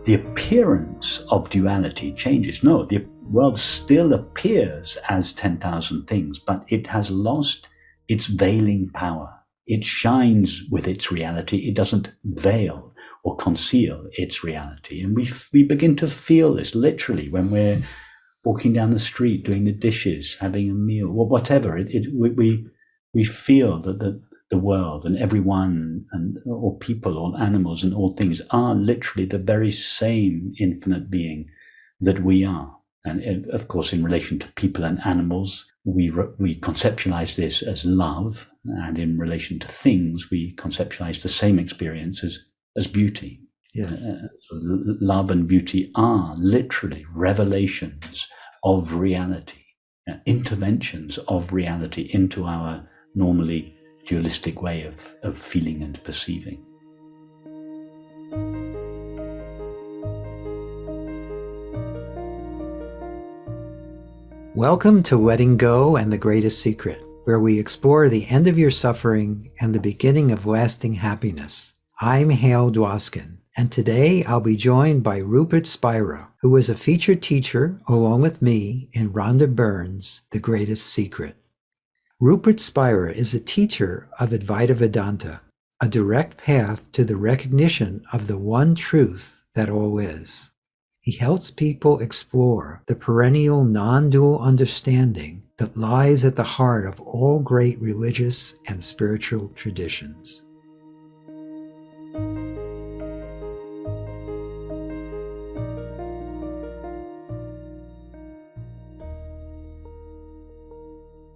the appearance of duality changes. No, the world still appears as 10,000 things, but it has lost its veiling power. It shines with its reality. It doesn't veil or conceal its reality. And we begin to feel this literally when we're walking down the street, doing the dishes, having a meal, or whatever. We feel that the world and everyone and all people, all animals and all things are literally the very same infinite being that we are. And of course, in relation to people and animals, we conceptualize this as love. And in relation to things, we conceptualize the same experience as beauty. Yes. Love and beauty are literally revelations of reality, interventions of reality into our normally dualistic way of feeling and perceiving. Welcome to Letting Go and the Greatest Secret, where we explore the end of your suffering and the beginning of lasting happiness. I'm Hale Dwoskin, and today I'll be joined by Rupert Spira, who is a featured teacher along with me in Rhonda Byrne's The Greatest Secret. Rupert Spira is a teacher of Advaita Vedanta, a direct path to the recognition of the one truth that all is. He helps people explore the perennial non-dual understanding that lies at the heart of all great religious and spiritual traditions.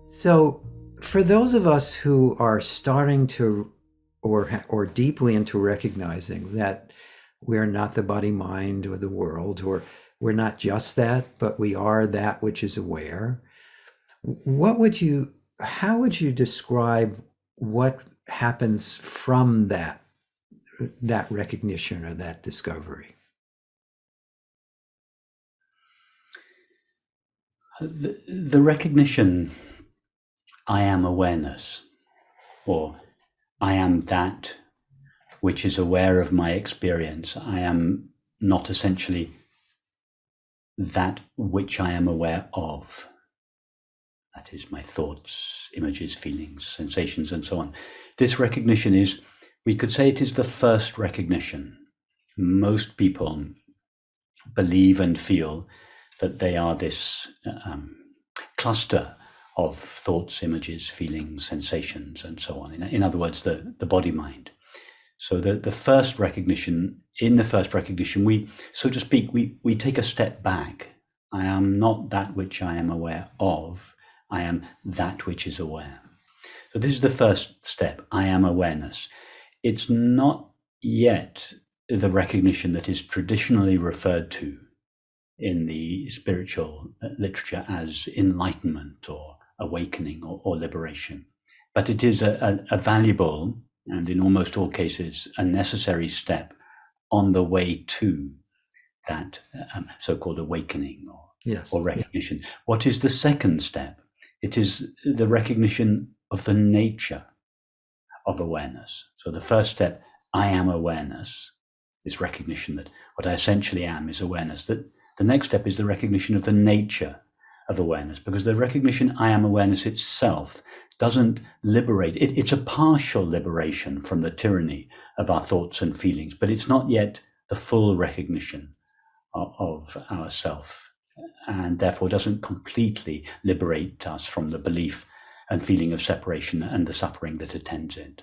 So, for those of us who are starting to or deeply into recognizing that we're not the body, mind, or the world, or we're not just that, but we are that which is aware, how would you describe what happens from that recognition or that discovery? The recognition, I am awareness, or I am that which is aware of my experience. I am not essentially that which I am aware of. That is my thoughts, images, feelings, sensations, and so on. This recognition is, we could say it is the first recognition. Most people believe and feel that they are this cluster of thoughts, images, feelings, sensations, and so on. In other words, the body-mind. So the first recognition, in the first recognition, we, so to speak, we take a step back. I am not that which I am aware of. I am that which is aware. So this is the first step. I am awareness. It's not yet the recognition that is traditionally referred to in the spiritual literature as enlightenment or awakening or liberation. But it is a valuable, and in almost all cases, a necessary step on the way to that so-called awakening or recognition. What is the second step? It is the recognition of the nature of awareness. So the first step, I am awareness, this recognition that what I essentially am is awareness. That the next step is the recognition of the nature of awareness, because the recognition I am awareness itself doesn't liberate. It's a partial liberation from the tyranny of our thoughts and feelings, but it's not yet the full recognition of ourself, and therefore doesn't completely liberate us from the belief and feeling of separation and the suffering that attends it.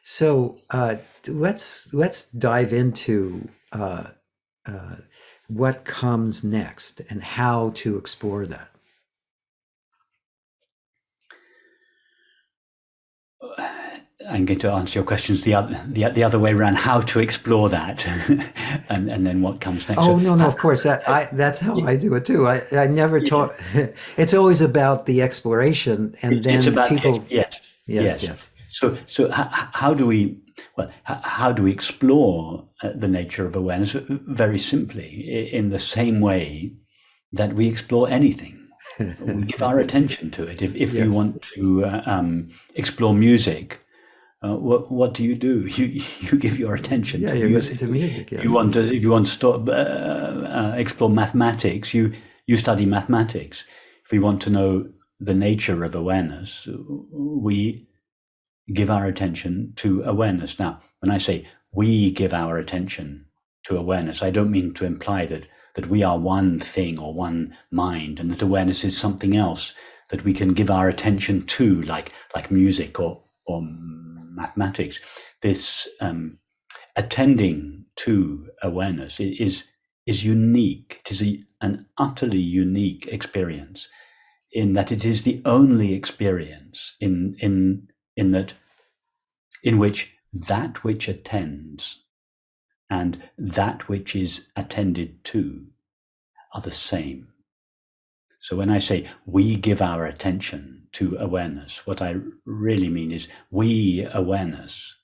So let's dive into what comes next and how to explore that. I'm going to answer your questions the other way around. How to explore that, and then what comes next. Oh, no, of course. That's how I do it too. I never taught. It's always about the exploration, and then it's about people. Yes. So how do we explore the nature of awareness? Very simply, in the same way that we explore anything. We give our attention to it. If you want to explore music, what do? You give your attention Yeah, to you music. listen to music. Yes. If you want to explore mathematics, you study mathematics. If we want to know the nature of awareness, we give our attention to awareness. Now, when I say we give our attention to awareness, I don't mean to imply that we are one thing or one mind, and that awareness is something else that we can give our attention to, like music or mathematics. This attending to awareness is unique. It is an utterly unique experience, in that it is the only experience in which that which attends and that which is attended to are the same. So when I say we give our attention to awareness, what I really mean is we, awareness,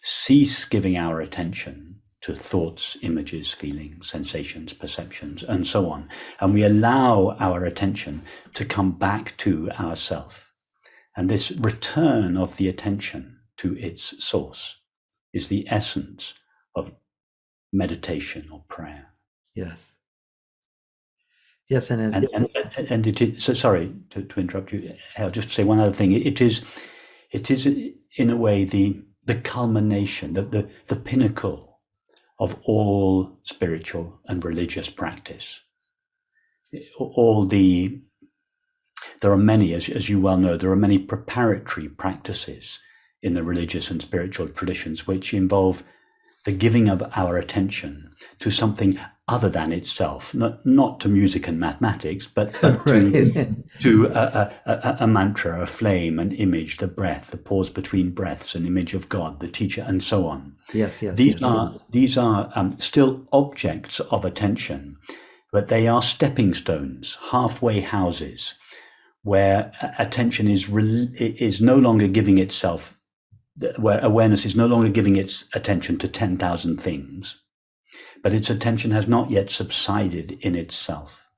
cease giving our attention to thoughts, images, feelings, sensations, perceptions, and so on. And we allow our attention to come back to ourself. And this return of the attention to its source is the essence of meditation or prayer. Yes. Yes, and it is. So sorry to interrupt you. I'll just say one other thing. It is in a way the culmination, the pinnacle of all spiritual and religious practice. There are many, as you well know, there are many preparatory practices in the religious and spiritual traditions which involve the giving of our attention to something other than itself, not to music and mathematics, but to a mantra, a flame, an image, the breath, the pause between breaths, an image of God, the teacher, and so on. Yes. These are still objects of attention, but they are stepping stones, halfway houses, where attention is no longer giving itself, where awareness is no longer giving its attention to 10,000 things, but its attention has not yet subsided in itself.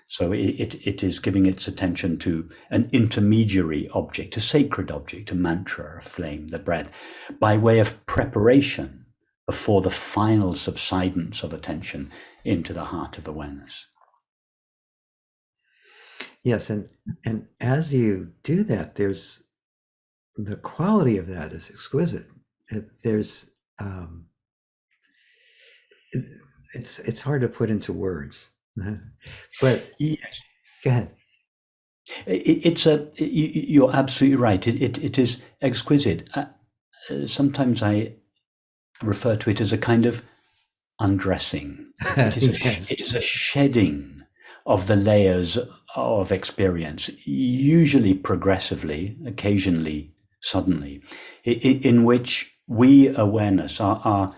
So it is giving its attention to an intermediary object, a sacred object, a mantra, a flame, the breath, by way of preparation before the final subsidence of attention into the heart of awareness. Yes, and as you do that, there's the quality of that is exquisite. There's it's hard to put into words, but yes. Go ahead. You're absolutely right. It is exquisite. Sometimes I refer to it as a kind of undressing. It is a shedding of the layers of experience, usually progressively, occasionally suddenly, in which we, awareness, are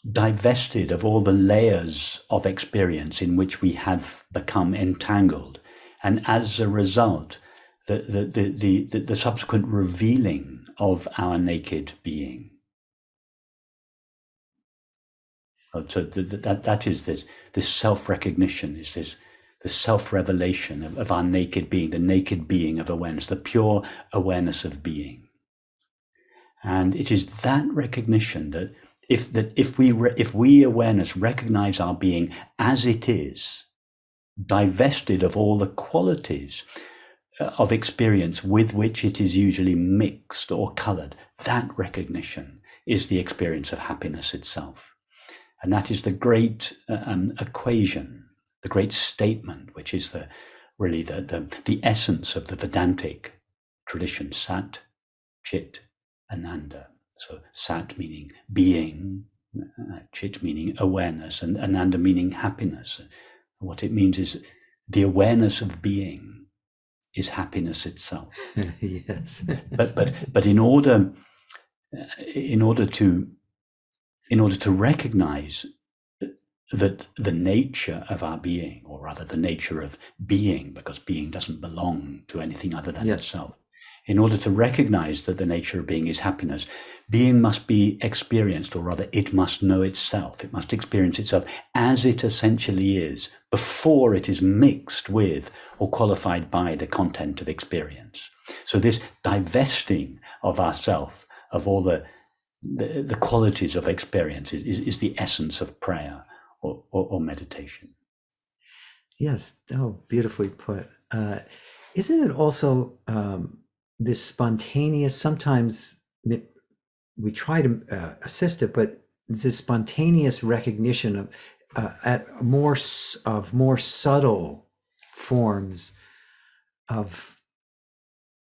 divested of all the layers of experience in which we have become entangled, and as a result, the subsequent revealing of our naked being. So that is this self-recognition, is this the self-revelation of our naked being, the naked being of awareness, the pure awareness of being. And it is that recognition that if we awareness recognize our being as it is, divested of all the qualities of experience with which it is usually mixed or colored, that recognition is the experience of happiness itself. And that is the great equation, the great statement, which is really the essence of the Vedantic tradition, Sat, Chit, Ananda. So Sat meaning being, Chit meaning awareness, and Ananda meaning happiness. What it means is the awareness of being is happiness itself. Yes. But in order to recognize that the nature of our being, or rather the nature of being, because being doesn't belong to anything other than itself. In order to recognize that the nature of being is happiness, being must be experienced, or rather it must know itself. It must experience itself as it essentially is, before it is mixed with or qualified by the content of experience. So this divesting of ourself, of all the qualities of experience is the essence of prayer or meditation. Yes. Oh, beautifully put. Isn't it also this spontaneous? Sometimes we try to assist it, but this spontaneous recognition of at more subtle forms of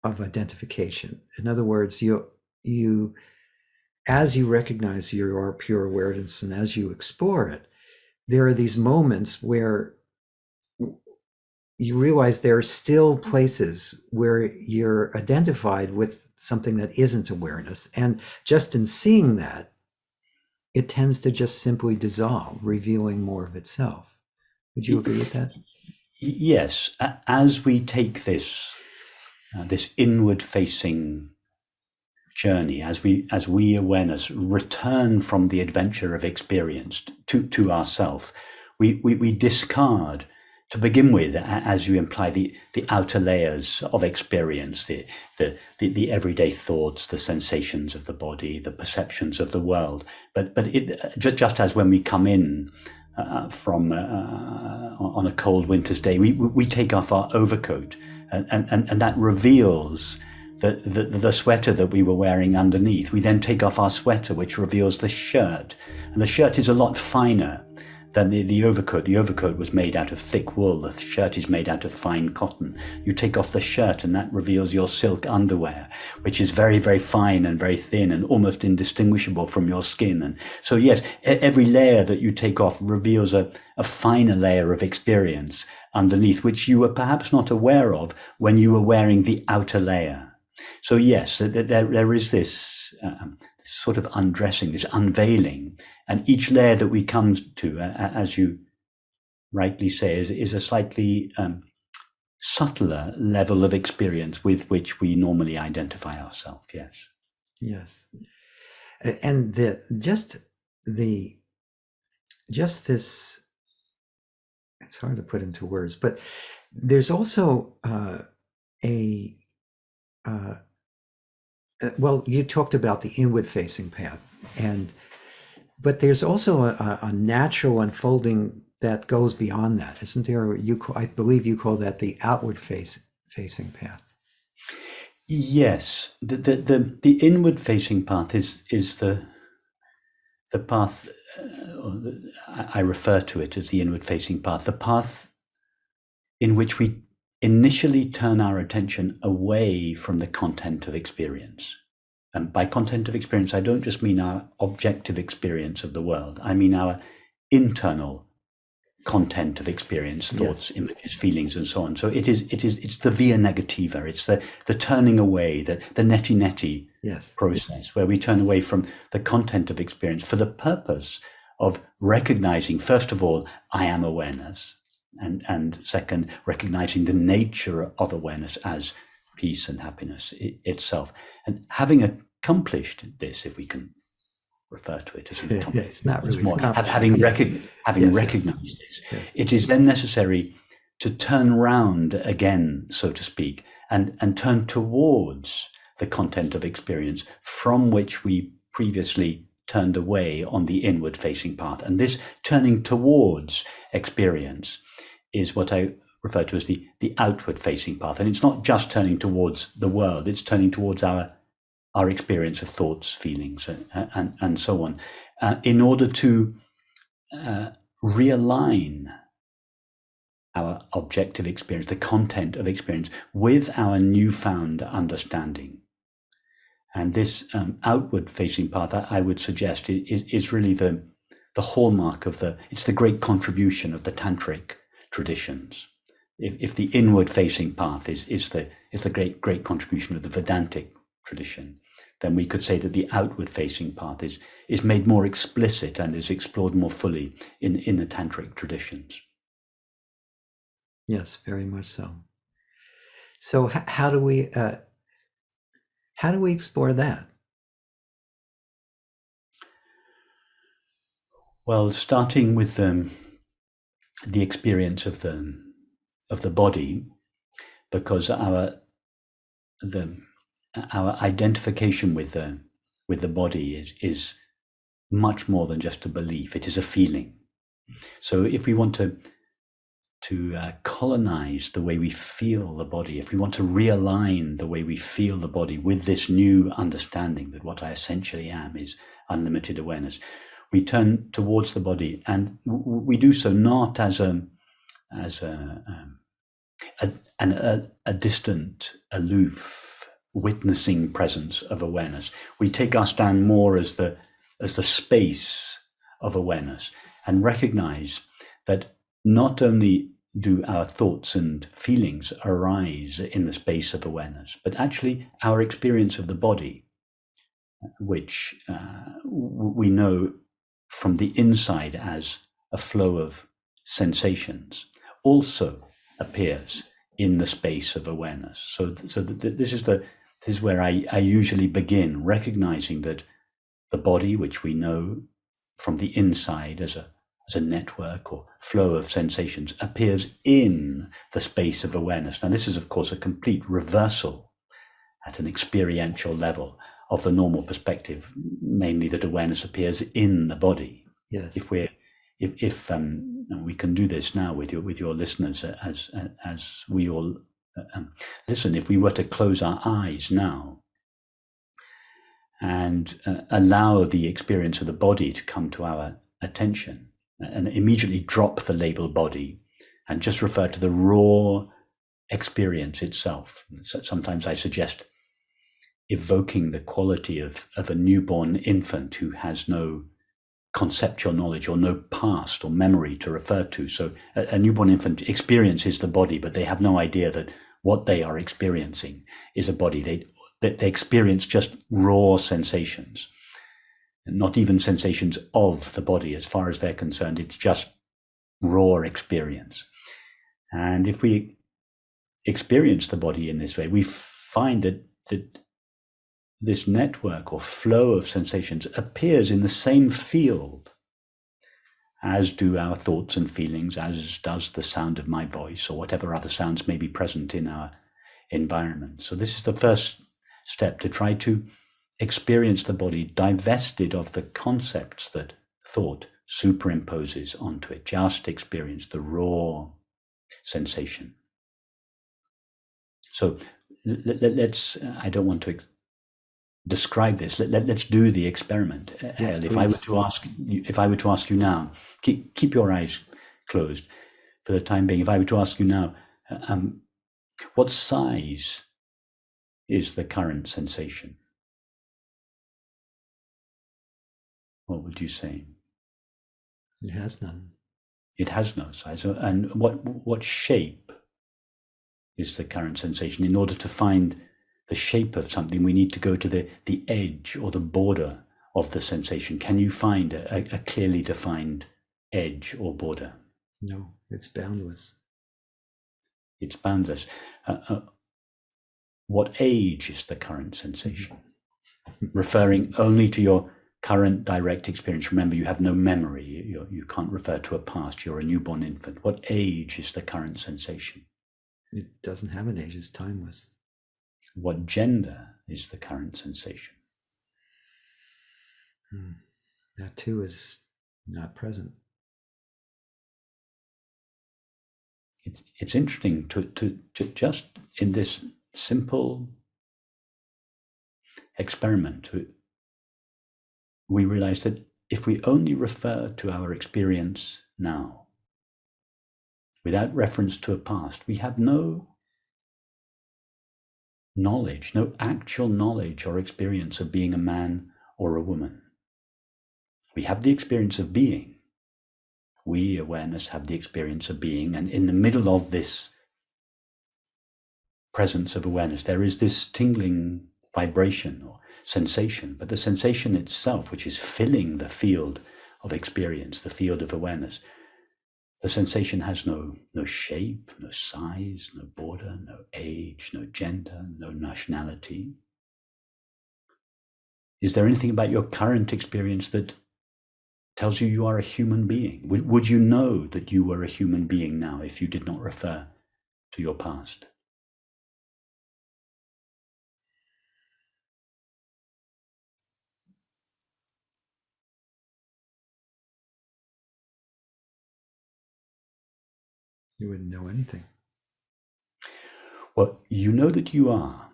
identification. In other words, you as you recognize your pure awareness and as you explore it, there are these moments where you realize there are still places where you're identified with something that isn't awareness. And just in seeing that, it tends to just simply dissolve, revealing more of itself. Would you agree with that? Yes. As we take this inward-facing journey, as we awareness return from the adventure of experience to ourself, we discard, to begin with, as you imply, the outer layers of experience, the everyday thoughts, the sensations of the body, the perceptions of the world. But just as when we come in from on a cold winter's day, we take off our overcoat, and that reveals the sweater that we were wearing underneath. We then take off our sweater, which reveals the shirt, and the shirt is a lot finer than the overcoat. The overcoat was made out of thick wool. The shirt is made out of fine cotton. You take off the shirt and that reveals your silk underwear, which is very, very fine and very thin and almost indistinguishable from your skin. And so, yes, every layer that you take off reveals a finer layer of experience underneath, which you were perhaps not aware of when you were wearing the outer layer. So, yes, there is this sort of undressing, this unveiling. And each layer that we come to, as you rightly say, is a slightly subtler level of experience with which we normally identify ourselves. Yes. Yes. And just this, it's hard to put into words, but there's also well, you talked about the inward facing path, but there's also a natural unfolding that goes beyond that, isn't there? I believe you call that the outward facing path. Yes, the inward facing path is the path. I refer to it as the inward facing path, the path in which we initially turn our attention away from the content of experience. And by content of experience, I don't just mean our objective experience of the world. I mean our internal content of experience, thoughts, yes, images, feelings, and so on. So it's the via negativa. It's the turning away, the neti-neti, yes, process, where we turn away from the content of experience for the purpose of recognizing, first of all, I am awareness. And second, recognizing the nature of awareness as peace and happiness itself. And having accomplished this, if we can refer to it as an accomplishment, it's not really more, having recognized this, yes, it is then necessary to turn round again, so to speak, and turn towards the content of experience from which we previously turned away on the inward facing path. And this turning towards experience is what I refer to as the outward facing path. And it's not just turning towards the world, it's turning towards our experience of thoughts, feelings, and so on, in order to realign our objective experience, the content of experience, with our newfound understanding. And this outward facing path, I would suggest, is really the hallmark of it's the great contribution of the tantric traditions. If the inward facing path is the great contribution of the Vedantic tradition, then we could say that the outward facing path is made more explicit and is explored more fully in the tantric traditions. Yes, very much so. So how do we explore that? Well, starting with the experience of the body, because our identification with with the body is much more than just a belief. It is a feeling. So if we want to colonize the way we feel the body, if we want to realign the way we feel the body with this new understanding that what I essentially am is unlimited awareness, we turn towards the body, and we do so not as a distant, aloof, witnessing presence of awareness. We take our stand more as the space of awareness, and recognize that not only do our thoughts and feelings arise in the space of awareness, but actually our experience of the body, which we know from the inside as a flow of sensations, also appears in the space of awareness. So this is where I usually begin, recognizing that the body, which we know from the inside as a network or flow of sensations, appears in the space of awareness. Now, this is, of course, a complete reversal at an experiential level of the normal perspective, namely that awareness appears in the body. Yes. If we can do this now with your listeners as we all listen. If we were to close our eyes now and allow the experience of the body to come to our attention, and immediately drop the label body and just refer to the raw experience itself. So sometimes I suggest evoking the quality of a newborn infant who has no conceptual knowledge or no past or memory to refer to. So a newborn infant experiences the body, but they have no idea that what they are experiencing is a body. They experience just raw sensations, and not even sensations of the body. As far as they're concerned, it's just raw experience. And if we experience the body in this way, we find that this network or flow of sensations appears in the same field as do our thoughts and feelings, as does the sound of my voice or whatever other sounds may be present in our environment. So this is the first step, to try to experience the body divested of the concepts that thought superimposes onto it. Just experience the raw sensation. So let's, I don't want to describe this. Let's do the experiment. Yes, Hale, if I were to ask you now, keep your eyes closed for the time being. If I were to ask you now, what size is the current sensation? What would you say? It has none. It has no size. And what shape is the current sensation? In order to find the shape of something, we need to go to the edge or the border of the sensation. Can you find a clearly defined edge or border? No, it's boundless. It's boundless. What age is the current sensation? Referring only to your current direct experience. Remember, you have no memory. You can't refer to a past. You're a newborn infant. What age is the current sensation? It doesn't have an age. It's timeless. What gender is the current sensation? That too is not present. It's interesting to just in this simple experiment, we realize that if we only refer to our experience now, without reference to a past, we have no knowledge, no actual knowledge or experience of being a man or a woman. We have the experience of being. We, awareness, have the experience of being, and in the middle of this presence of awareness, there is this tingling vibration or sensation, but the sensation itself, which is filling the field of experience, the field of awareness, the sensation has no shape, no size, no border, no age, no gender, no nationality. Is there anything about your current experience that tells you are a human being? Would you know that you were a human being now if you did not refer to your past? You wouldn't know anything. Well, you know that you are.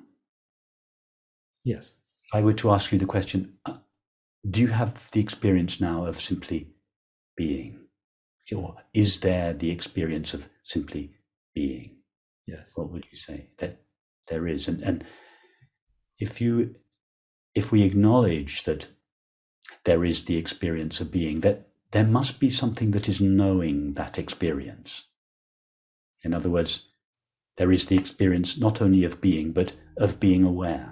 Yes. If I were to ask you the question, do you have the experience now of simply being? Or is there the experience of simply being? Yes. What would you say? That there is. And if we acknowledge that there is the experience of being, that there must be something that is knowing that experience. In other words, there is the experience not only of being, but of being aware.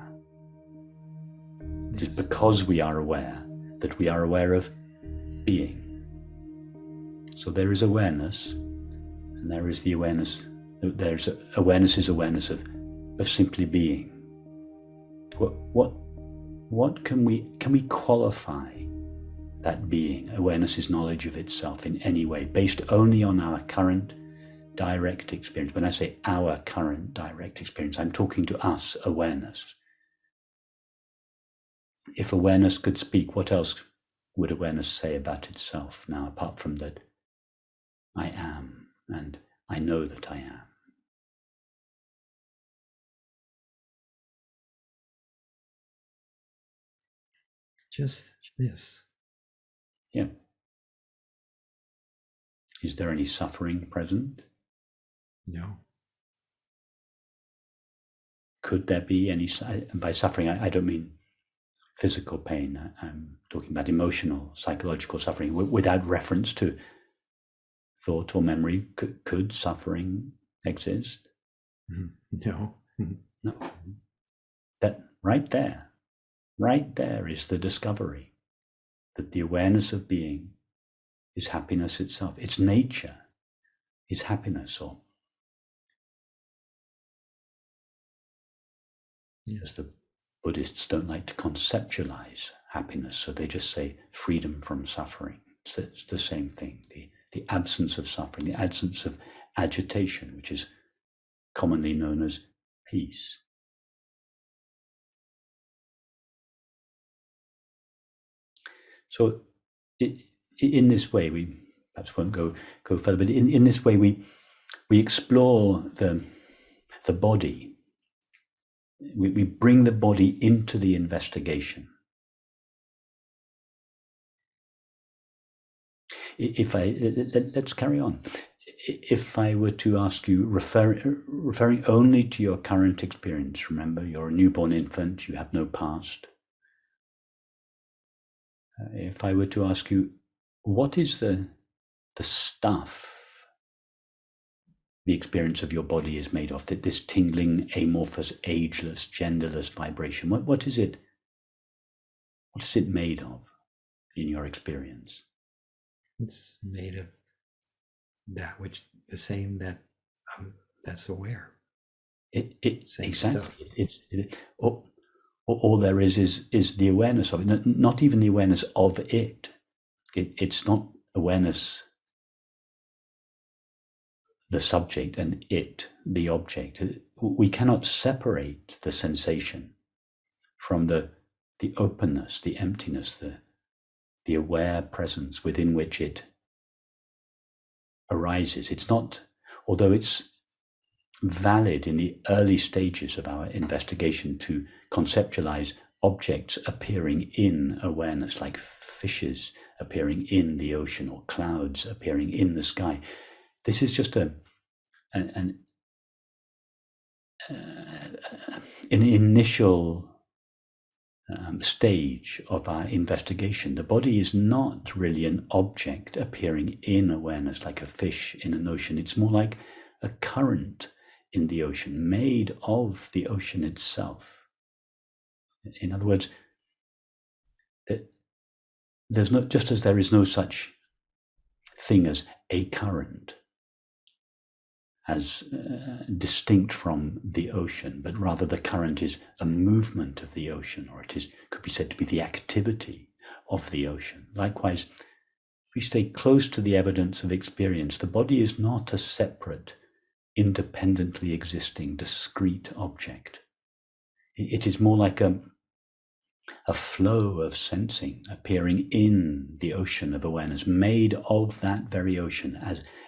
It is because we are aware that we are aware of being. So there is awareness, and there is the awareness. Awareness is awareness of simply being. What can we qualify that being? Awareness is knowledge of itself in any way, based only on our current direct experience. When I say our current direct experience, I'm talking to us, awareness. If awareness could speak, what else would awareness say about itself now, apart from that I am, and I know that I am? Just this. Yeah. Is there any suffering present? No. Could there be any? By suffering, I don't mean physical pain. I'm talking about emotional, psychological suffering without reference to thought or memory. Could suffering exist? No. No. That right there is the discovery that the awareness of being is happiness itself. Its nature is happiness, or as the Buddhists don't like to conceptualize happiness, so they just say freedom from suffering. It's the same thing. The absence of suffering, the absence of agitation, which is commonly known as peace. So in this way, we perhaps won't go further, but in this way we explore the body. We bring the body into the investigation. Let's carry on. If I were to ask you, referring only to your current experience, remember you're a newborn infant, you have no past. If I were to ask you, what is the stuff the experience of your body is made of, that this tingling, amorphous, ageless, genderless vibration, what is it? What is it made of in your experience? It's made of that which the same that's aware. Same Exactly. Stuff. All there is the awareness of it, not even the awareness of it. It's not awareness, the subject, and it, the object. We cannot separate the sensation from the openness, the emptiness, the aware presence within which it arises. It's not, although it's valid in the early stages of our investigation to conceptualize objects appearing in awareness, like fishes appearing in the ocean or clouds appearing in the sky. This is just an initial stage of our investigation. The body is not really an object appearing in awareness like a fish in an ocean. It's more like a current in the ocean, made of the ocean itself. In other words, there's no, just as there is no such thing as a current as distinct from the ocean, but rather the current is a movement of the ocean, or could be said to be the activity of the ocean. Likewise, if we stay close to the evidence of experience, the body is not a separate, independently existing, discrete object. It is more like a a flow of sensing appearing in the ocean of awareness, made of that very ocean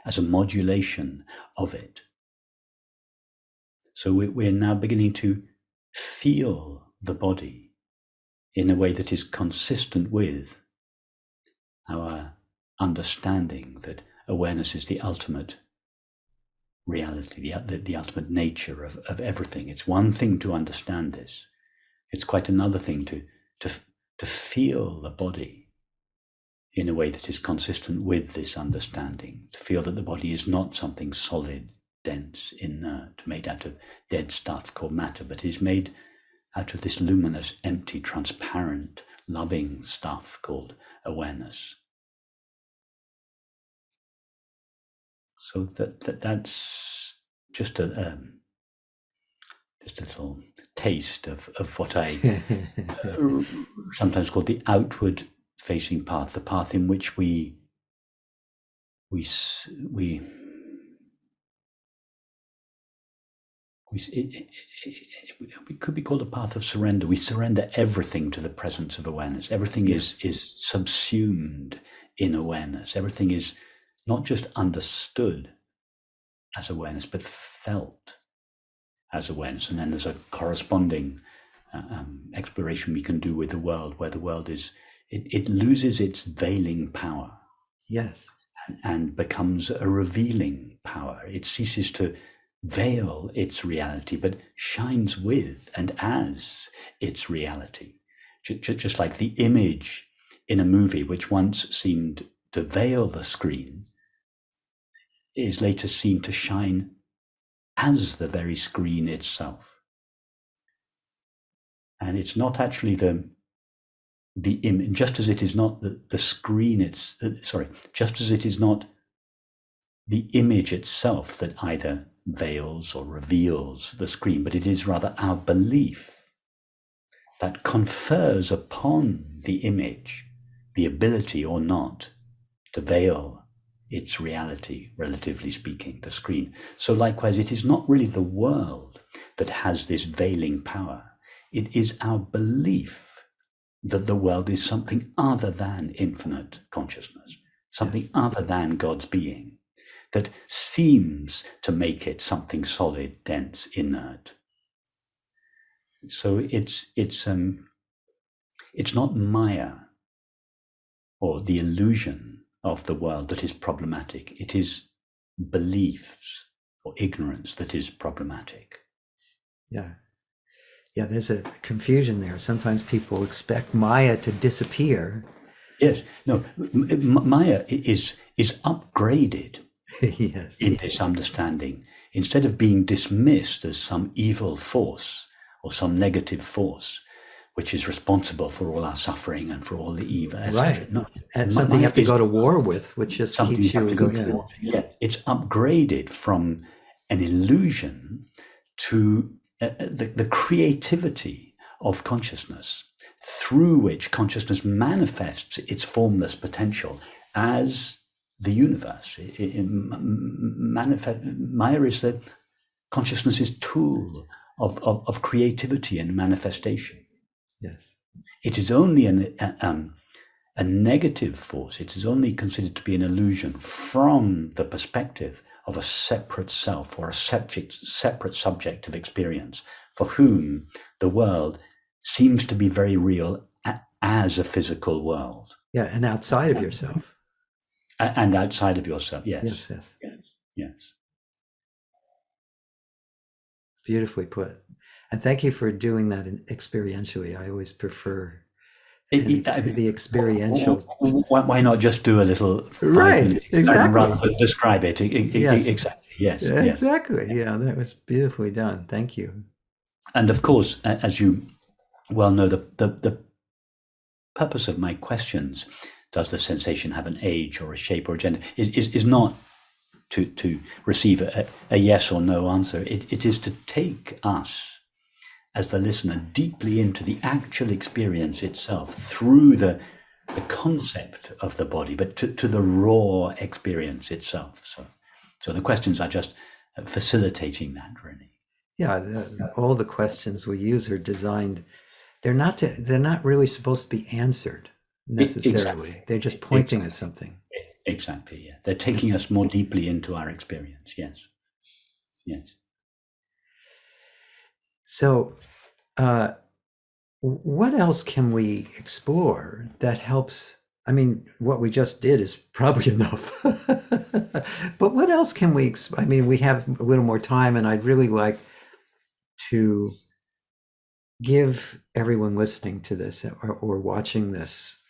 as a modulation of it. So we're now beginning to feel the body in a way that is consistent with our understanding that awareness is the ultimate reality, the ultimate nature of everything. It's one thing to understand this. It's quite another thing to feel the body in a way that is consistent with this understanding, to feel that the body is not something solid, dense, inert, made out of dead stuff called matter, but is made out of this luminous, empty, transparent, loving stuff called awareness. So that's just a little taste of what I sometimes call the outward facing path, the path in which we could be called a path of surrender. We surrender everything to the presence of awareness. Everything is subsumed in awareness. Everything is not just understood as awareness, but felt as awareness. And then there's a corresponding exploration we can do with the world, where the world it loses its veiling power. Yes. And becomes a revealing power. It ceases to veil its reality, but shines with and as its reality. Just like the image in a movie, which once seemed to veil the screen, is later seen to shine as the very screen itself. And it's not actually the image, just as it is not the screen, just as it is not the image itself that either veils or reveals the screen, but it is rather our belief that confers upon the image the ability or not to veil its reality, relatively speaking, the screen. So likewise, it is not really the world that has this veiling power. It is our belief that the world is something other than infinite consciousness, something other than God's being, that seems to make it something solid, dense, inert. So it's not Maya or the illusion of the world that is problematic. It is beliefs or ignorance that is problematic. Yeah, there's a confusion there. Sometimes people expect Maya to disappear. Yes, no, Maya is upgraded yes, in this understanding. Instead of being dismissed as some evil force or some negative force, which is responsible for all our suffering and for all the evil, right? No, and something you have to go to war with, which just keeps you going. Yeah, it's upgraded from an illusion to the creativity of consciousness, through which consciousness manifests its formless potential as the universe. Maya is the consciousness's tool of creativity and manifestation. Yes. It is only a negative force. It is only considered to be an illusion from the perspective of a separate self or a separate subject of experience, for whom the world seems to be very real as a physical world. Yeah, and outside of yourself. And outside of yourself, yes. Yes. Beautifully put. And thank you for doing that experientially. I always prefer the experiential. Why not just do a little right? Exactly. Rather than describe it. Yes. Exactly. Yes. Exactly. Yeah, that was beautifully done. Thank you. And of course, as you well know, the purpose of my questions, does the sensation have an age or a shape or a gender, is not to receive a yes or no answer. It is to take us as the listener deeply into the actual experience itself through the concept of the body, but to the raw experience itself. So the questions are just facilitating that, really. Yeah, all the questions we use are designed they're not really supposed to be answered necessarily. Exactly. They're just pointing at something. Exactly. Yeah, they're taking us more deeply into our experience. Yes. Yes. So, what else can we explore that helps? I mean, what we just did is probably enough. But what else can we? I mean, we have a little more time, and I'd really like to give everyone listening to this or watching this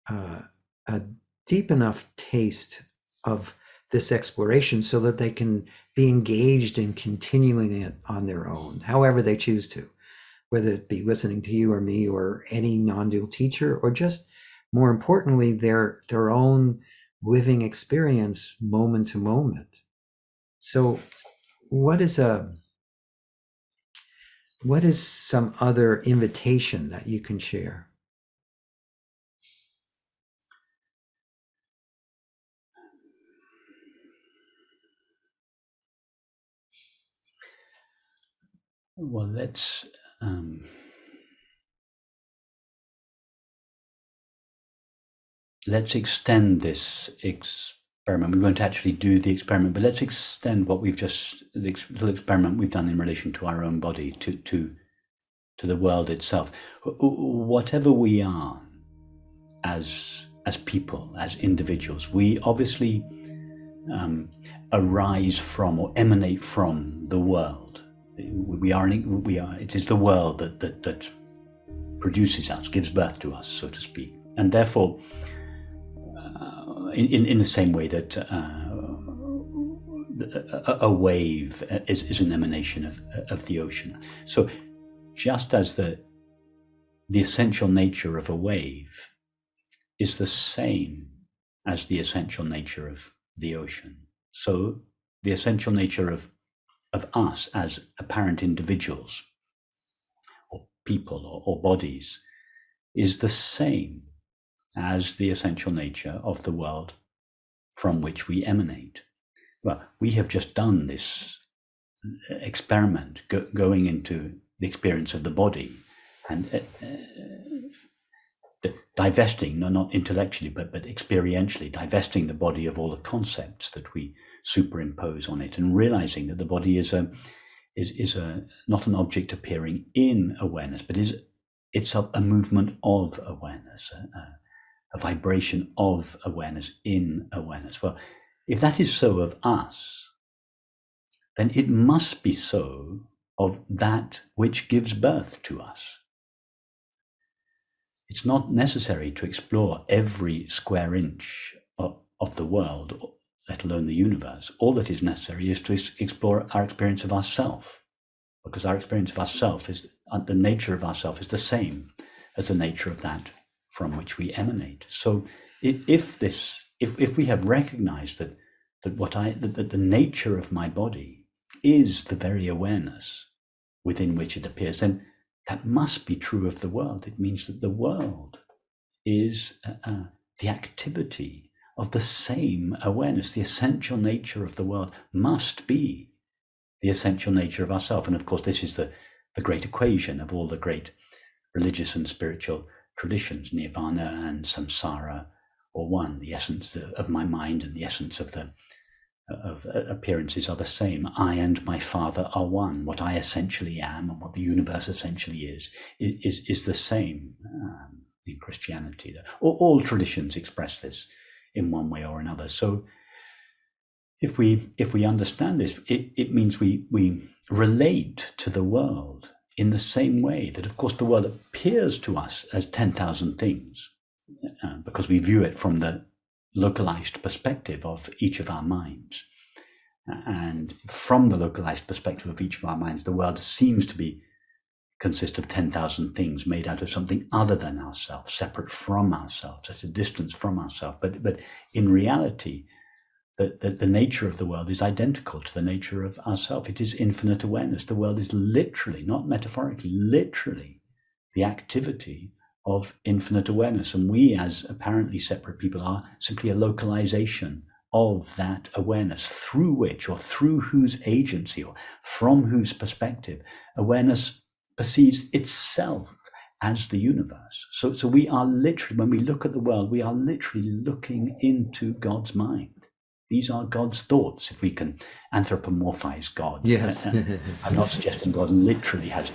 a deep enough taste of this exploration so that they can be engaged in continuing it on their own, however they choose to, whether it be listening to you or me or any non-dual teacher, or just more importantly, their own living experience moment to moment. So what is some other invitation that you can share? Well, let's extend this experiment. We won't actually do the experiment, but let's extend what we've just, the little experiment we've done in relation to our own body, to the world itself. Whatever we are as people, as individuals, we obviously arise from or emanate from the world. It is the world that produces us, gives birth to us, so to speak. And therefore, in the same way that a wave is an emanation of the ocean. So just as the essential nature of a wave is the same as the essential nature of the ocean, so the essential nature of us as apparent individuals or people or bodies is the same as the essential nature of the world from which we emanate. Well, we have just done this experiment, going into the experience of the body and divesting, no, not intellectually, but experientially, divesting the body of all the concepts that we superimpose on it, and realizing that the body is not an object appearing in awareness, but it's a movement of awareness, a vibration of awareness in awareness. Well, if that is so of us, then it must be so of that which gives birth to us. It's not necessary to explore every square inch of the world, let alone the universe. All that is necessary is to explore our experience of ourself, because our experience of ourself is, the nature of ourself is the same as the nature of that from which we emanate. So if we have recognized that the nature of my body is the very awareness within which it appears, then that must be true of the world. It means that the world is the activity of the same awareness. The essential nature of the world must be the essential nature of ourself. And of course, this is the great equation of all the great religious and spiritual traditions. Nirvana and samsara are one. The essence of my mind and the essence of appearances are the same. I and my Father are one. What I essentially am and what the universe essentially is the same in Christianity. All traditions express this in one way or another. So if we understand this, it means we relate to the world in the same way that, of course, the world appears to us as 10,000 things, because we view it from the localized perspective of each of our minds. And from the localized perspective of each of our minds, the world seems to consist of 10,000 things made out of something other than ourselves, separate from ourselves, at a distance from ourselves. But in reality, the nature of the world is identical to the nature of ourself. It is infinite awareness. The world is literally, not metaphorically, literally the activity of infinite awareness. And we, as apparently separate people, are simply a localization of that awareness, through which, or through whose agency, or from whose perspective, awareness perceives itself as the universe. So we are literally, when we look at the world, we are literally looking into God's mind. These are God's thoughts, if we can anthropomorphize God. Yes. I'm not suggesting God literally has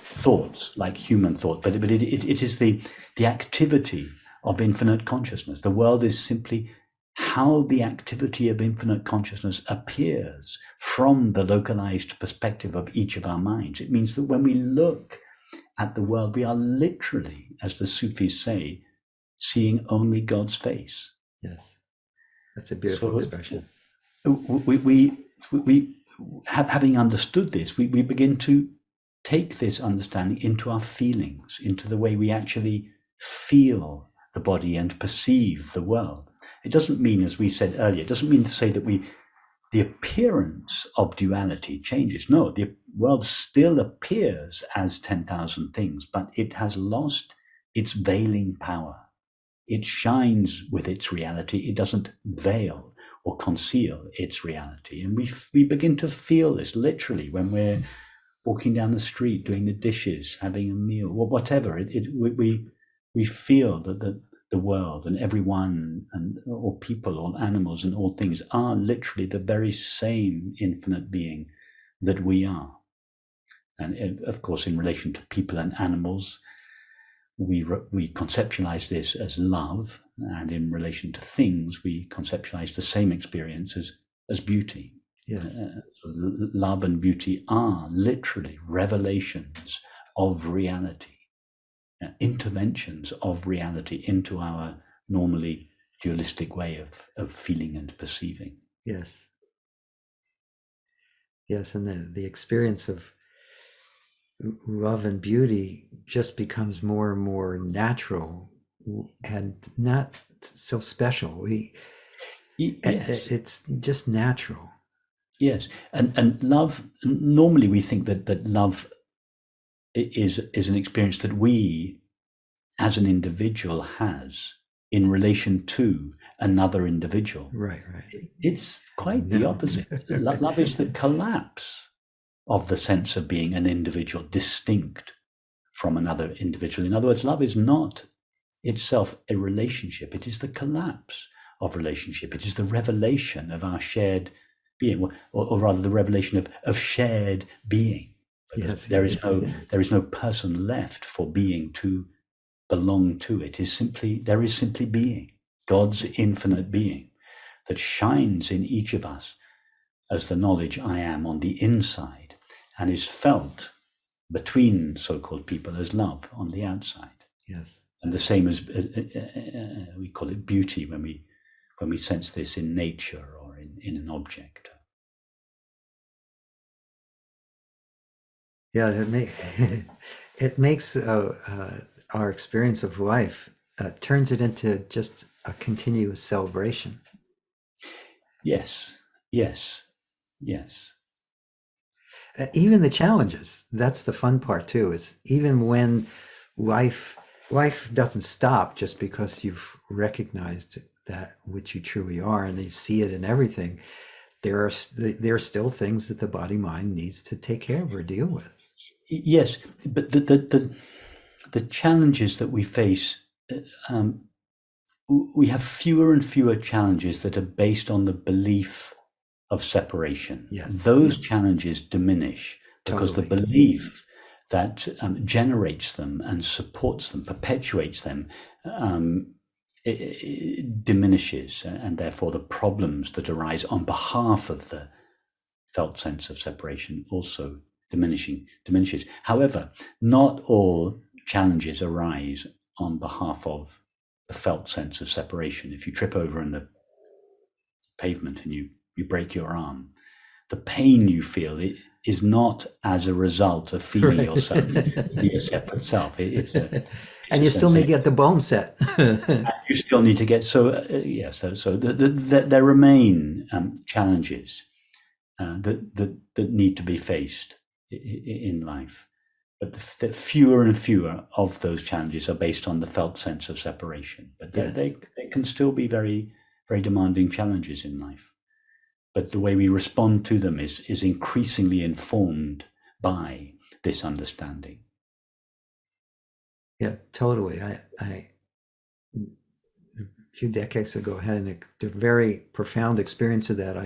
thoughts like human thought, but it is the activity of infinite consciousness. The world is simply how the activity of infinite consciousness appears from the localized perspective of each of our minds. It means that when we look at the world, we are literally, as the Sufis say, seeing only God's face. Yes, that's a beautiful expression. We having understood this, we begin to take this understanding into our feelings, into the way we actually feel the body and perceive the world. It doesn't mean, as we said earlier, it doesn't mean to say that the appearance of duality changes. No, the world still appears as 10,000 things, but it has lost its veiling power. It shines with its reality. It doesn't veil or conceal its reality. And we begin to feel this literally when we're walking down the street, doing the dishes, having a meal, or whatever. We feel that the world and everyone and all people, all animals and all things are literally the very same infinite being that we are. And of course, in relation to people and animals, we conceptualize this as love, and in relation to things, we conceptualize the same experience as beauty. Yes. Love and beauty are literally revelations of reality, interventions of reality into our normally dualistic way of feeling and perceiving. Yes. Yes, and the experience of love and beauty just becomes more and more natural and not so special. Yes. It's just natural. Yes, and love. Normally, we think that love is an experience that we, as an individual, has in relation to another individual. Right. It's quite the opposite. Love is the collapse of the sense of being an individual distinct from another individual. In other words, love is not itself a relationship. It is the collapse of relationship. It is the revelation of our shared being, or rather the revelation of shared being. Yes. There is no person left for being to belong to. There is simply being, God's infinite being that shines in each of us as the knowledge I am on the inside, and is felt between so-called people as love on the outside. Yes. And the same as we call it beauty when we sense this in nature or in an object. Yeah, it makes our experience of life, turns it into just a continuous celebration. Yes. Even the challenges, that's the fun part too, is even when life doesn't stop just because you've recognized that which you truly are and you see it in everything, there are still things that the body mind needs to take care of or deal with. Yes, but the challenges that we face, we have fewer and fewer challenges that are based on the belief of separation. Yes. Those challenges diminish because Totally. the belief that generates them and supports them, perpetuates them, it diminishes, and therefore the problems that arise on behalf of the felt sense of separation also diminishes. However, not all challenges arise on behalf of the felt sense of separation. If you trip over in the pavement and you break your arm, the pain you feel is not as a result of feeling yourself to be a separate self. And you still need to get the bone set. You still need to get so there remain challenges that need to be faced in life, but the fewer and fewer of those challenges are based on the felt sense of separation. But they can still be very, very demanding challenges in life. But the way we respond to them is increasingly informed by this understanding. Yeah, totally. A few decades ago, I had a very profound experience of that.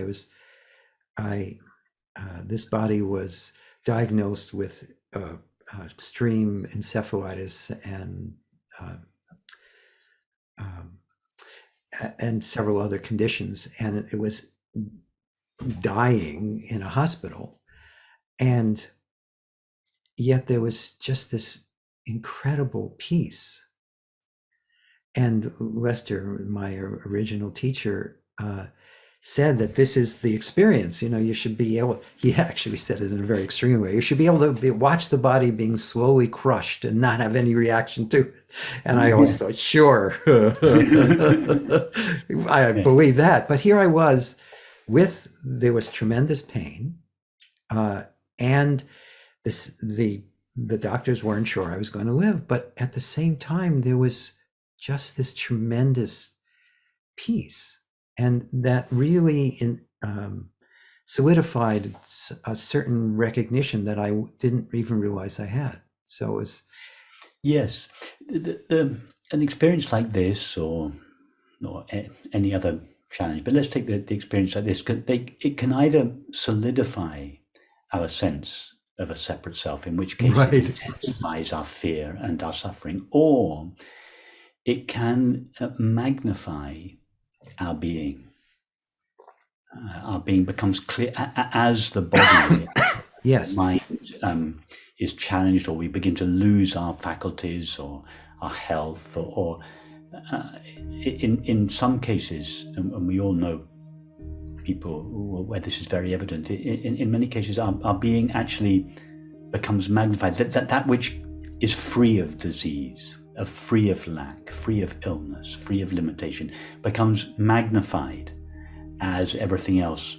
This body was diagnosed with extreme encephalitis uh, um, and several other conditions, and it was dying in a hospital. And yet there was just this incredible peace. And Lester, my original teacher, said that this is the experience. You should be able, he actually said it in a very extreme way. You should be able to watch the body being slowly crushed and not have any reaction to it. And I always thought, sure, I believe that. But here I was there was tremendous pain. And the doctors weren't sure I was going to live. But at the same time, there was just this tremendous peace. And that really solidified a certain recognition that I didn't even realize I had. So it was... Yes. An experience like this or any other challenge, but let's take the experience like this. It can either solidify our sense of a separate self, in which case it intensifies our fear and our suffering, or it can magnify our being. Our being becomes clear as the body, yes, mind is challenged, or we begin to lose our faculties or our health, or in some cases, and we all know people where this is very evident. In many cases, our being actually becomes magnified. That which is free of disease, free of lack, free of illness, free of limitation, becomes magnified as everything else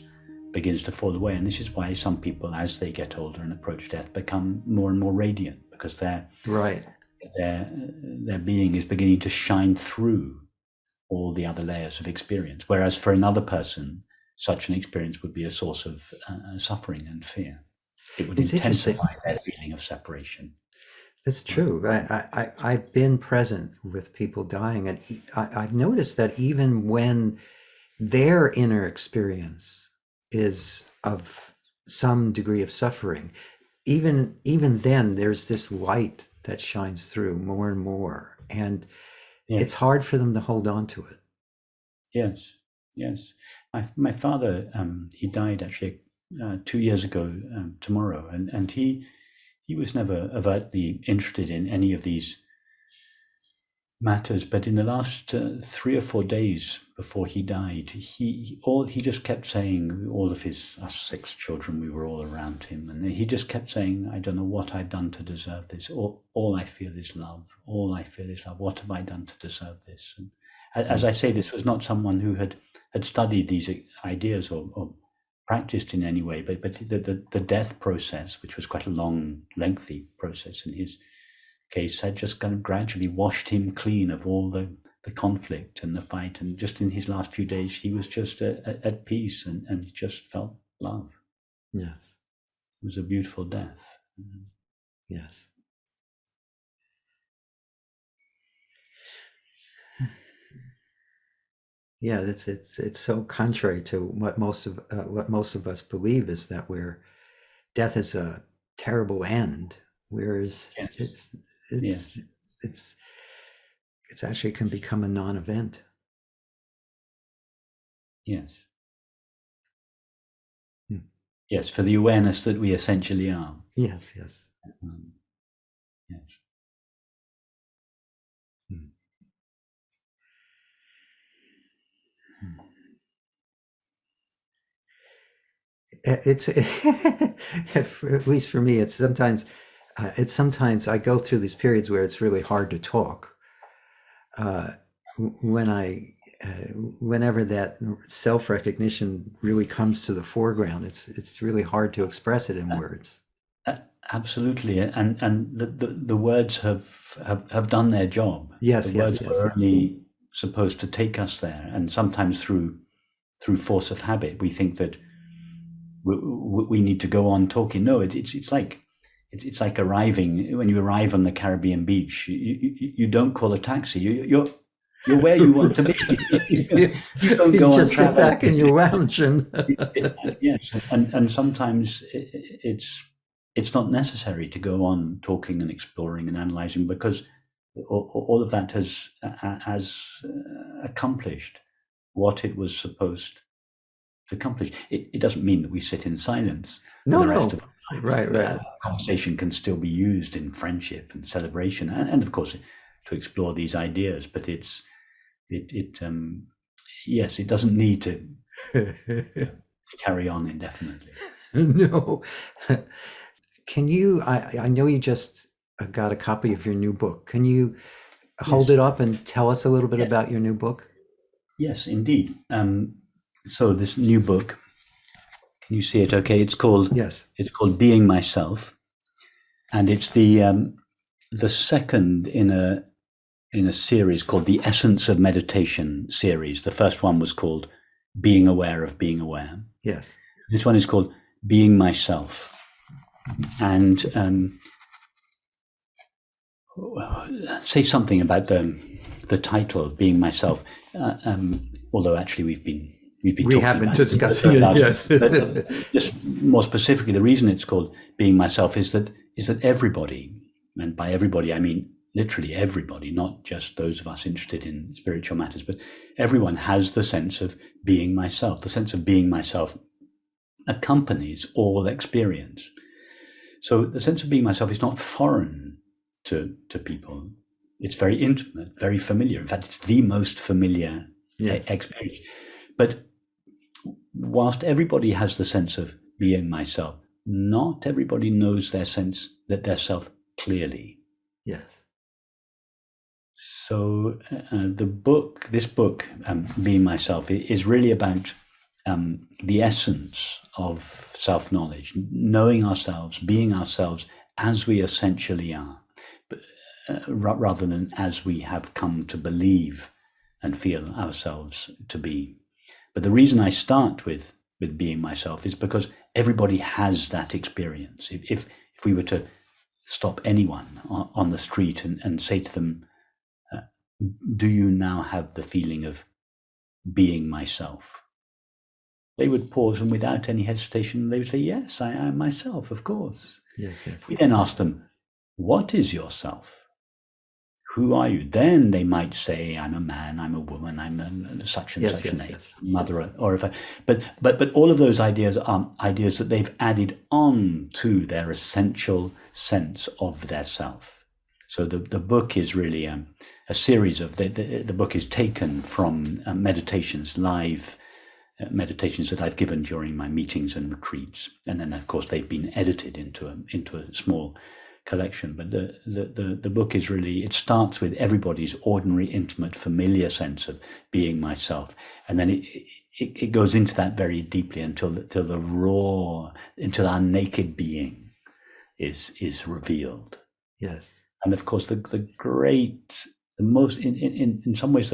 begins to fall away. And this is why some people, as they get older and approach death, become more and more radiant, because their being is beginning to shine through all the other layers of experience. Whereas for another person, such an experience would be a source of suffering and fear. It would intensify their feeling of separation. That's true. I've been present with people dying, and I've noticed that even when their inner experience is of some degree of suffering, even then there's this light that shines through more and more, and it's hard for them to hold on to it. Yes. My father, he died actually 2 years ago tomorrow, and he was never overtly interested in any of these matters, but in the last 3 or 4 days before he died, he just kept saying, all of us 6 children, we were all around him, and he just kept saying, I don't know what I've done to deserve this. All I feel is love. All I feel is love. What have I done to deserve this? And as I say, this was not someone who had studied these ideas or practiced in any way, but the death process, which was quite a long, lengthy process in his case, had just kind of gradually washed him clean of all the conflict and the fight. And just in his last few days, he was just at peace and he just felt love. Yes. It was a beautiful death. Yes. Yeah, it's so contrary to what most of us believe, is that death is a terrible end, whereas it's actually can become a non-event. Yes. Yes, for the awareness that we essentially are. Yes. Yes. It's at least for me, it's sometimes I go through these periods where it's really hard to talk. Whenever that self-recognition really comes to the foreground, it's really hard to express it in words. Absolutely, and the words have done their job. Yes, the words were only supposed to take us there, and sometimes through force of habit, we think that we need to go on talking. No, it's like it's like when you arrive on the Caribbean beach, you don't call a taxi. You're where you want to be. You don't go You on just sit travel. back in your lounge and Yes, and sometimes it's not necessary to go on talking and exploring and analyzing, because all of that has accomplished what it was supposed to accomplish. It doesn't mean that we sit in silence for the rest of the time. Right. Conversation can still be used in friendship and celebration, and of course to explore these ideas. But yes, it doesn't need to carry on indefinitely. No. Can you, I know you just got a copy of your new book. Can you hold Yes. it up and tell us a little bit about your new book? Yes, indeed. So this new book, can you see it? Okay, it's called Being Myself, and it's the second in a series called the Essence of Meditation series. The first one was called Being Aware of Being Aware. Yes. This one is called Being Myself. And say something about the title, Being Myself. Although actually we haven't discussing it. Yes. But just more specifically, the reason it's called Being Myself is that everybody, and by everybody I mean literally everybody, not just those of us interested in spiritual matters, but everyone has the sense of being myself. The sense of being myself accompanies all experience. So the sense of being myself is not foreign to people. It's very intimate, very familiar. In fact, it's the most familiar experience. But whilst everybody has the sense of being myself, not everybody knows their self clearly. Yes. So this book, Being Myself, is really about the essence of self-knowledge, knowing ourselves, being ourselves as we essentially are, rather than as we have come to believe and feel ourselves to be. But the reason I start with being myself is because everybody has that experience. If we were to stop anyone on the street and say to them, do you now have the feeling of being myself? They would pause, and without any hesitation, they would say, yes, I am myself, of course. Yes. We then ask them, what is yourself? Who are you? Then they might say, I'm a man, I'm a woman, I'm such and such an age, mother, or if but all of those ideas are ideas that they've added on to their essential sense of their self. So the book is really a series of, the book is taken from meditations, live meditations that I've given during my meetings and retreats, and then of course they've been edited into a small collection. But the book is really, it starts with everybody's ordinary, intimate, familiar sense of being myself, and then it goes into that very deeply until our naked being is revealed. Yes. And of course in some ways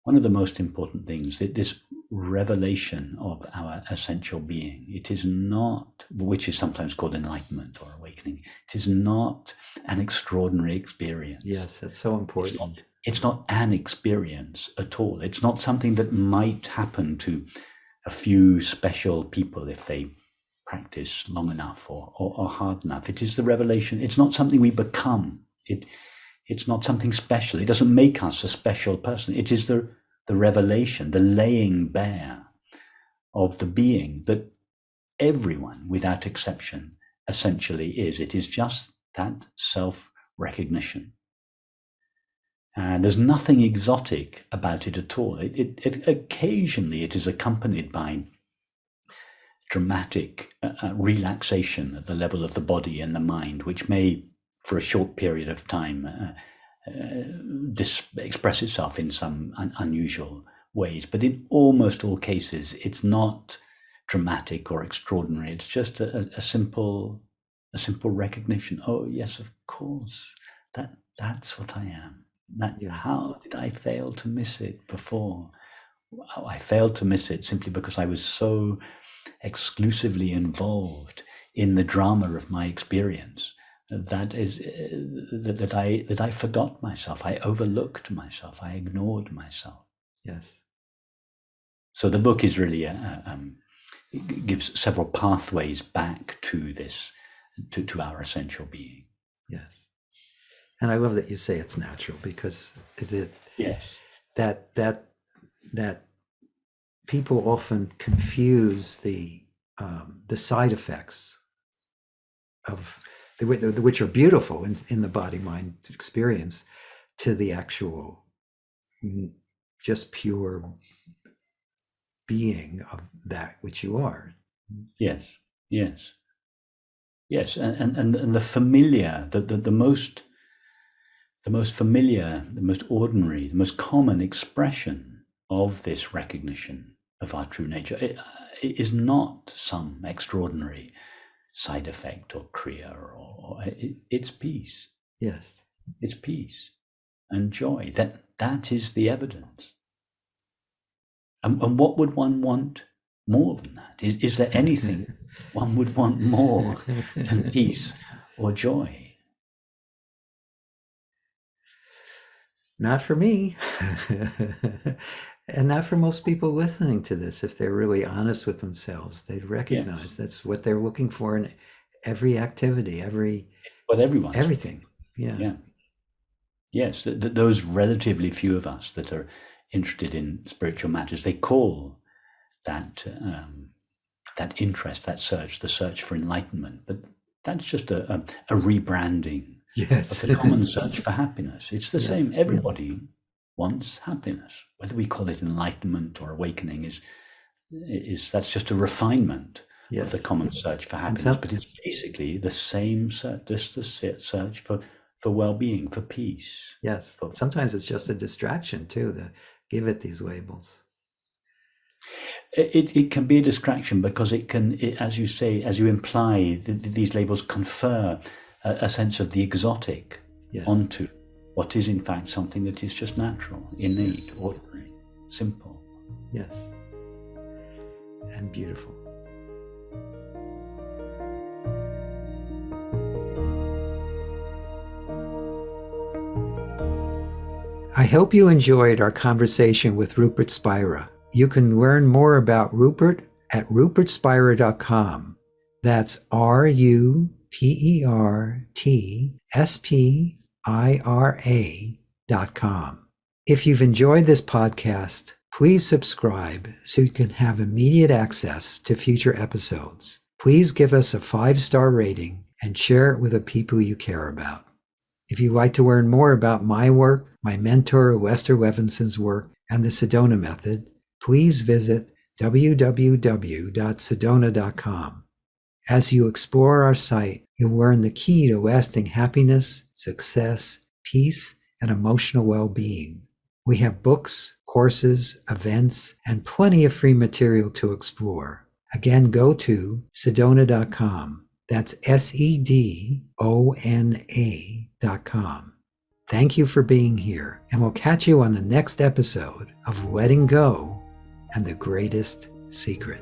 one of the most important things, this revelation of our essential being, it is not, which is sometimes called enlightenment or awakening, it is not an extraordinary experience. Yes, that's so important. It's not an experience at all. It's not something that might happen to a few special people if they practice long enough or hard enough. It is the revelation. It's not something we become. It's not something special. It doesn't make us a special person. It is the revelation, the laying bare of the being that everyone, without exception, essentially is. It is just that self-recognition. And there's nothing exotic about it at all. It occasionally it is accompanied by dramatic relaxation at the level of the body and the mind, which may, for a short period of time, express itself in some unusual ways. But in almost all cases, it's not dramatic or extraordinary. It's just a simple recognition. Oh yes, of course, that's what I am. How did I fail to miss it before? I failed to miss it simply because I was so exclusively involved in the drama of my experience, that is that I forgot myself, I overlooked myself, I ignored myself. Yes. So the book is really it gives several pathways back to this, to our essential being. Yes. And I love that you say it's natural, because Yes. that people often confuse the side effects of which are beautiful in the body-mind experience, to the actual just pure being of that which you are. Yes. Yes. Yes. And the familiar, the most familiar, the most ordinary, the most common expression of this recognition of our true nature, it is not some extraordinary side effect or kriya, or it's peace. Yes. It's peace and joy. That is the evidence. And what would one want more than that? Is there anything one would want more than peace or joy? Not for me. And not for most people listening to this. If they're really honest with themselves, they'd recognize that's what they're looking for in every activity, But everyone's everything. Yeah. Yes, those relatively few of us that are interested in spiritual matters, they call that that interest, that search, the search for enlightenment. But that's just a rebranding Yes. of the common search for happiness. It's the Yes. same. Everybody wants happiness. Whether we call it enlightenment or awakening is that's just a refinement of the common search for happiness. But it's basically the same search, just the search for well-being, for peace. Yes. Sometimes it's just a distraction too, to give it these labels. It can be a distraction, because it can, as you say, as you imply, these labels confer a sense of the exotic onto what is in fact something that is just natural, innate, ordinary, simple. Yes. And beautiful. I hope you enjoyed our conversation with Rupert Spira. You can learn more about Rupert at rupertspira.com. That's RUPERTSPIRA.com. If you've enjoyed this podcast, please subscribe so you can have immediate access to future episodes. Please give us a 5-star rating and share it with the people you care about. If you'd like to learn more about my work, my mentor Lester Levinson's work, and the Sedona method, please visit www.sedona.com. As you explore our site, you'll learn the key to lasting happiness, success, peace, and emotional well-being. We have books, courses, events, and plenty of free material to explore. Again, go to sedona.com. That's SEDONA.com. Thank you for being here, and we'll catch you on the next episode of Letting Go and the Greatest Secret.